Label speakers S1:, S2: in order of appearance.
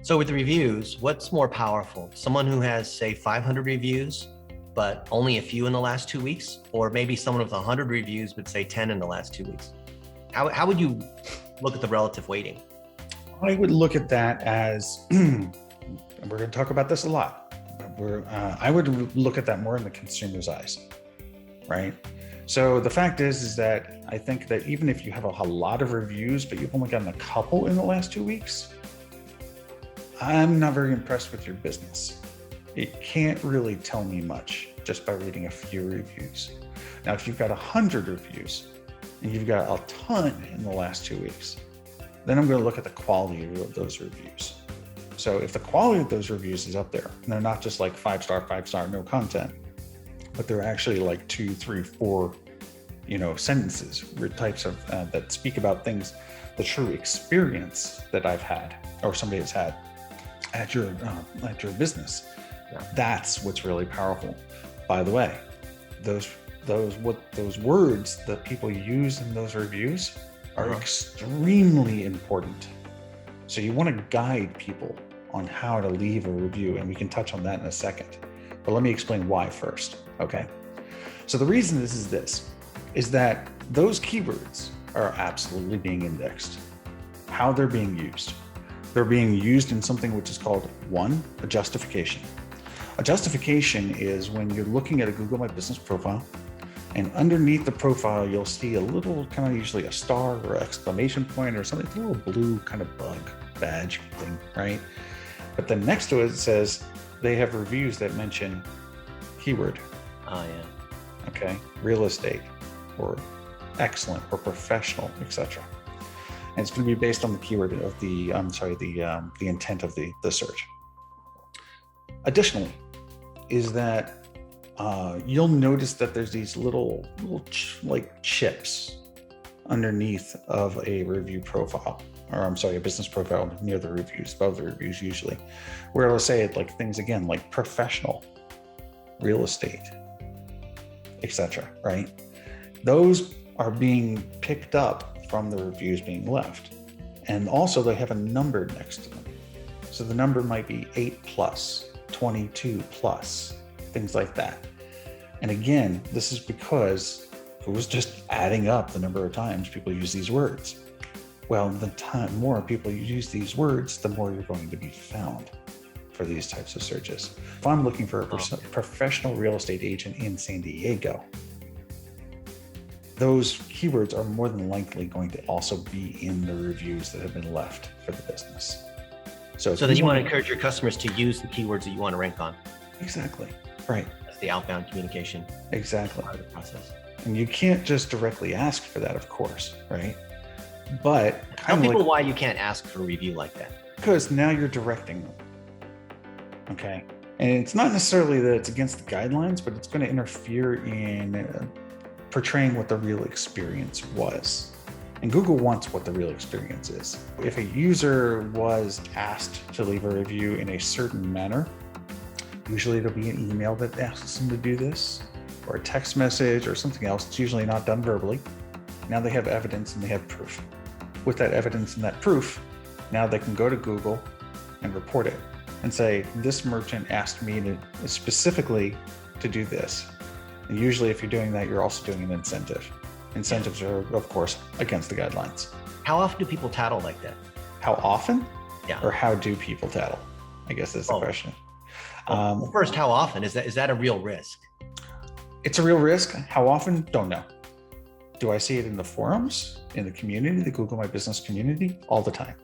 S1: So with reviews, what's more powerful? Someone who has, say, 500 reviews, but only a few in the last 2 weeks, or maybe someone with 100 reviews, but say 10 in the last 2 weeks? How would you look at the relative weighting?
S2: I would look at that as, we're going to talk about this a lot. I would look at that more in the consumer's eyes, right? So the fact is that I think that even if you have a lot of reviews, but you've only gotten a couple in the last 2 weeks, I'm not very impressed with your business. It can't really tell me much just by reading a few reviews. Now, if you've got 100 reviews and you've got a ton in the last 2 weeks, then I'm going to look at the quality of those reviews. So if the quality of those reviews is up there, and they're not just like 5-star, no content, but they're actually like 2, 3, 4, sentences or types of that speak about things, the true experience that I've had or somebody has had at your business. Yeah. That's what's really powerful. By the way, those words that people use in those reviews are extremely important. So you want to guide people on how to leave a review, and we can touch on that in a second. But let me explain why first, okay? So the reason this is that those keywords are absolutely being indexed. How they're being used. They're being used in something which is called, one, a justification. A justification is when you're looking at a Google My Business profile, and underneath the profile, you'll see a little kind of usually a star or exclamation point or something, a little blue kind of bug badge thing, right? But then next to it says they have reviews that mention keyword.
S1: Oh, yeah.
S2: Okay, real estate or excellent or professional, etc. And it's going to be based on the keyword of the intent of the search. Additionally, is that you'll notice that there's these little like chips underneath of a review profile, or a business profile near the reviews, above the reviews usually, where it'll say it like things again like professional, real estate, etc. Right? Those are being picked up from the reviews being left, and also they have a number next to them. So the number might be 8+, 22+, things like that. And again, this is because it was just adding up the number of times people use these words. Well, the more people use these words, the more you're going to be found for these types of searches. If I'm looking for a professional real estate agent in San Diego, those keywords are more than likely going to also be in the reviews that have been left for the business.
S1: So then you want to encourage your customers to use the keywords that you want to rank on.
S2: Exactly. Right.
S1: That's the outbound communication.
S2: Exactly.
S1: Part of the process.
S2: And you can't just directly ask for that, of course, right? But
S1: tell people why you can't ask for a review like that.
S2: Because now you're directing them. Okay. And it's not necessarily that it's against the guidelines, but it's going to interfere in portraying what the real experience was. And Google wants what the real experience is. If a user was asked to leave a review in a certain manner, usually there'll be an email that asks them to do this, or a text message or something else. It's usually not done verbally. Now they have evidence and they have proof. With that evidence and that proof, now they can go to Google and report it and say, this merchant asked me to specifically to do this. And usually if you're doing that, you're also doing an incentive. Incentives are, of course, against the guidelines.
S1: How often do people tattle like that?
S2: How often?
S1: Yeah.
S2: Or how do people tattle? I guess that's the question.
S1: Well, first, how often? Is that a real risk?
S2: It's a real risk. How often? Don't know. Do I see it in the forums, in the community, the Google My Business community? All the time.